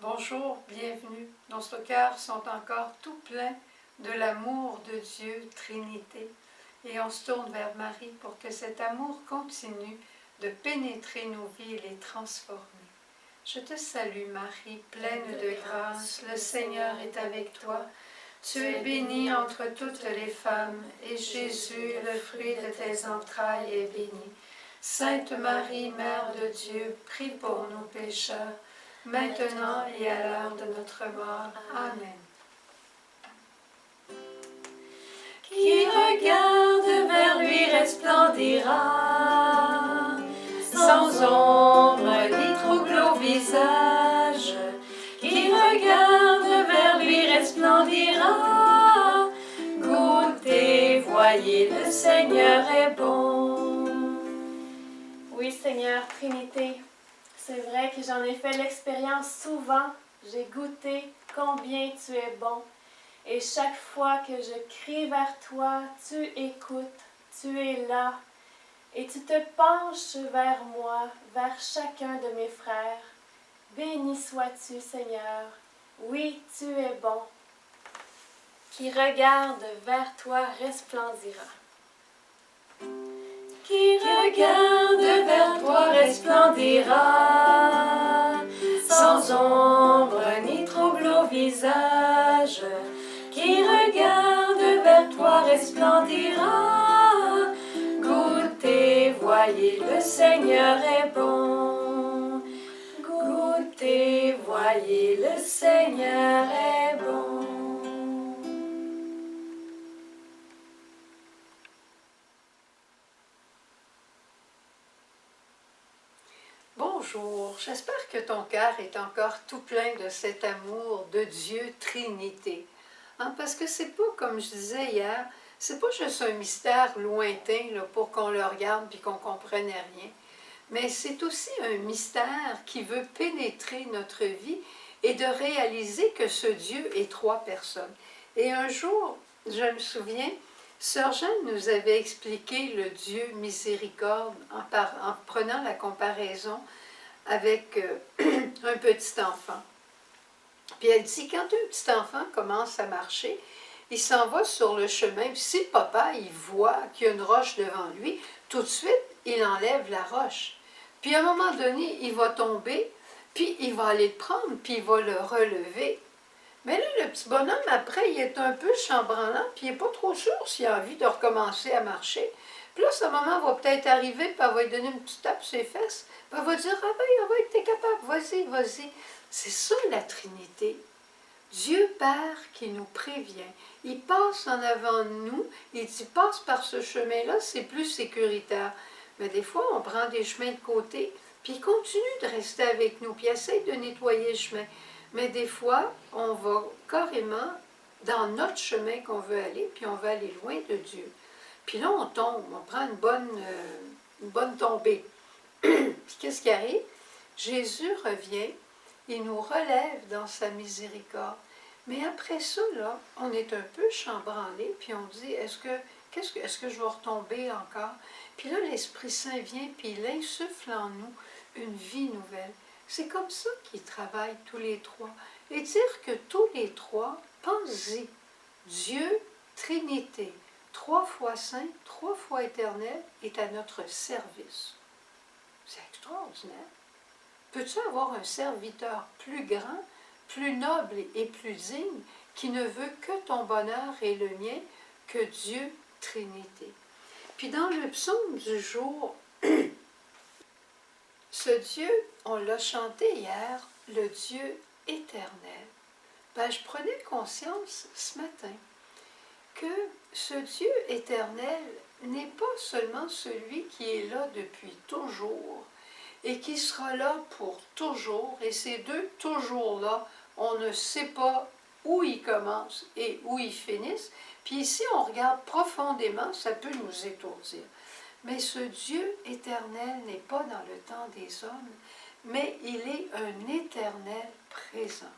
Bonjour, bienvenue. Nos cœurs sont encore tout pleins de l'amour de Dieu, Trinité. Et on se tourne vers Marie pour que cet amour continue de pénétrer nos vies et les transformer. Je te salue Marie, pleine de grâce, le Seigneur est avec toi. Tu es bénie entre toutes les femmes, et Jésus, le fruit de tes entrailles, est béni. Sainte Marie, Mère de Dieu, prie pour nous pécheurs, maintenant et à l'heure de notre mort. Amen. Qui regarde vers lui resplendira, sans ombre ni trouble au visage. Qui regarde vers lui resplendira, goûtez, voyez, le Seigneur est bon. Oui, Seigneur, Trinité, c'est vrai que j'en ai fait l'expérience souvent. J'ai goûté combien tu es bon. Et chaque fois que je crie vers toi, tu écoutes, tu es là. Et tu te penches vers moi, vers chacun de mes frères. Béni sois-tu, Seigneur. Oui, tu es bon. Qui regarde vers toi resplendira. Qui regarde vers toi resplendira, sans ombre ni trouble au visage. Qui regarde vers toi resplendira, goûtez, voyez, le Seigneur est bon. Goûtez, voyez, le Seigneur est bon. Bonjour, j'espère que ton cœur est encore tout plein de cet amour de Dieu Trinité. Parce que c'est pas, comme je disais hier, c'est pas juste un mystère lointain là, pour qu'on le regarde puis qu'on comprenne rien, mais c'est aussi un mystère qui veut pénétrer notre vie et de réaliser que ce Dieu est trois personnes. Et un jour, je me souviens, Sœur Jeanne nous avait expliqué le Dieu miséricorde en prenant la comparaison avec un petit enfant. Puis elle dit, quand un petit enfant commence à marcher, il s'en va sur le chemin, puis si le papa, il voit qu'il y a une roche devant lui, tout de suite, il enlève la roche. Puis à un moment donné, il va tomber, puis il va aller le prendre, puis il va le relever. Mais là, le petit bonhomme, après, il est un peu chambranlant, puis il n'est pas trop sûr s'il a envie de recommencer à marcher. Puis là, ce moment va peut-être arriver, puis elle va lui donner une petite tape sur les fesses, puis elle va dire, ah ben, t'es capable, vas-y, vas-y. C'est ça la Trinité. Dieu Père qui nous prévient. Il passe en avant de nous, il dit, passe par ce chemin-là, c'est plus sécuritaire. Mais des fois, on prend des chemins de côté, puis il continue de rester avec nous, puis il essaie de nettoyer le chemin. Mais des fois, on va carrément dans notre chemin qu'on veut aller, puis on veut aller loin de Dieu. Puis là, on tombe, on prend une bonne tombée. Puis qu'est-ce qui arrive? Jésus revient, il nous relève dans sa miséricorde. Mais après ça, là, on est un peu chambranlé, puis on dit, est-ce que je vais retomber encore? Puis là, l'Esprit Saint vient, puis il insuffle en nous une vie nouvelle. C'est comme ça qu'ils travaillent tous les trois. Et dire que tous les trois, pensez-y, Dieu, Trinité, 3 fois saint, 3 fois éternel, est à notre service. C'est extraordinaire. Peux-tu avoir un serviteur plus grand, plus noble et plus digne, qui ne veut que ton bonheur et le mien, que Dieu, Trinité? Puis dans le psaume du jour, ce Dieu, on l'a chanté hier, le Dieu éternel. Je prenais conscience ce matin que ce Dieu éternel n'est pas seulement celui qui est là depuis toujours et qui sera là pour toujours. Et ces deux toujours-là, on ne sait pas où ils commencent et où ils finissent. Puis ici, on regarde profondément, ça peut nous étourdir. Mais ce Dieu éternel n'est pas dans le temps des hommes, mais il est un éternel présent.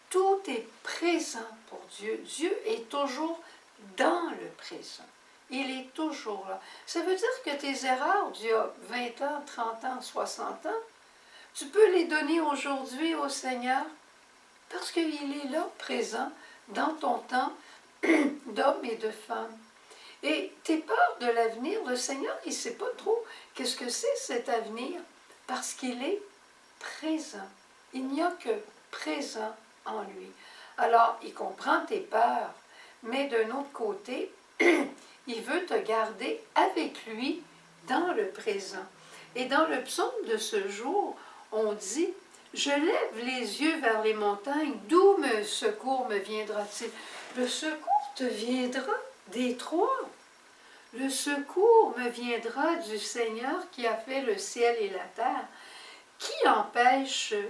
Tout est présent pour Dieu. Dieu est toujours dans le présent. Il est toujours là. Ça veut dire que tes erreurs d'il y a 20 ans, 30 ans, 60 ans, tu peux les donner aujourd'hui au Seigneur, Parce qu'il est là, présent, dans ton temps d'homme et de femme. Et tes peurs de l'avenir, le Seigneur, il ne sait pas trop qu'est-ce que c'est cet avenir, parce qu'il est présent. Il n'y a que présent en lui. Alors, il comprend tes peurs, mais d'un autre côté, il veut te garder avec lui dans le présent. Et dans le psaume de ce jour, on dit « Je lève les yeux vers les montagnes, d'où me secours me viendra-t-il » Le secours te viendra des trois. Le secours me viendra du Seigneur qui a fait le ciel et la terre.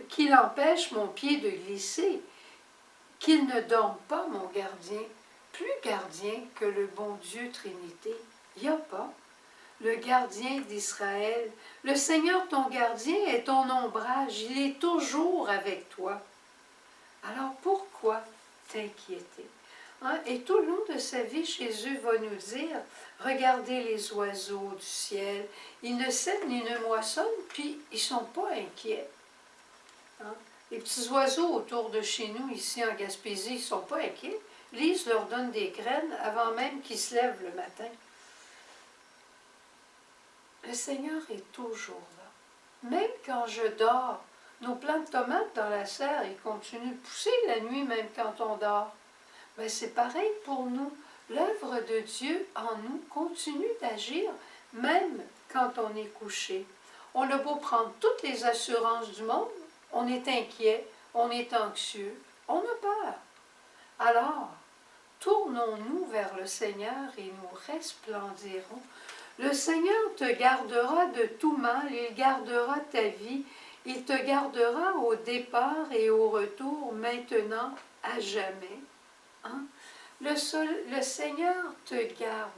Qu'il empêche mon pied de glisser, qu'il ne dorme pas mon gardien, plus gardien que le bon Dieu Trinité. Il n'y a pas. Le gardien d'Israël, le Seigneur ton gardien est ton ombrage, il est toujours avec toi. Alors pourquoi t'inquiéter? Et tout le long de sa vie, Jésus va nous dire, regardez les oiseaux du ciel, ils ne sèment ni ne moissonnent, puis ils ne sont pas inquiets. Les petits oiseaux autour de chez nous, ici en Gaspésie, ils ne sont pas inquiets. Lise leur donne des graines avant même qu'ils se lèvent le matin. Le Seigneur est toujours là. Même quand je dors, nos plants de tomates dans la serre, ils continuent de pousser la nuit, même quand on dort. Mais c'est pareil pour nous. L'œuvre de Dieu en nous continue d'agir, même quand on est couché. On a beau prendre toutes les assurances du monde, on est inquiet, on est anxieux, on a peur. Alors, tournons-nous vers le Seigneur et nous resplendirons. Le Seigneur te gardera de tout mal, il gardera ta vie, il te gardera au départ et au retour, maintenant, à jamais. Le Seigneur te garde.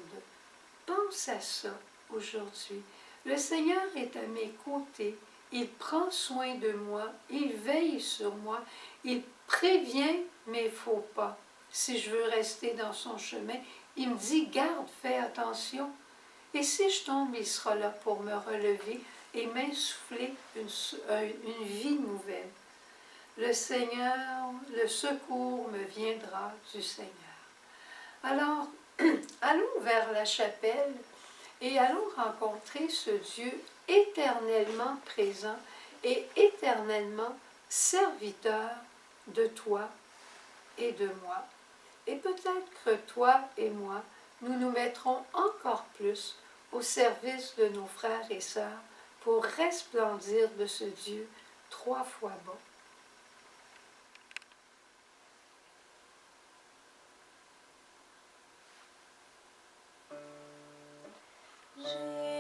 Pense à ça aujourd'hui. Le Seigneur est à mes côtés. Il prend soin de moi. Il veille sur moi. Il prévient mes faux pas. Si je veux rester dans son chemin, il me dit, garde, fais attention. Et si je tombe, il sera là pour me relever et m'insuffler une vie nouvelle. Le Seigneur, le secours me viendra du Seigneur. Alors, allons vers la chapelle et allons rencontrer ce Dieu éternellement présent et éternellement serviteur de toi et de moi. Et peut-être que toi et moi, nous nous mettrons encore plus au service de nos frères et sœurs pour resplendir de ce Dieu 3 fois bon. Jésus.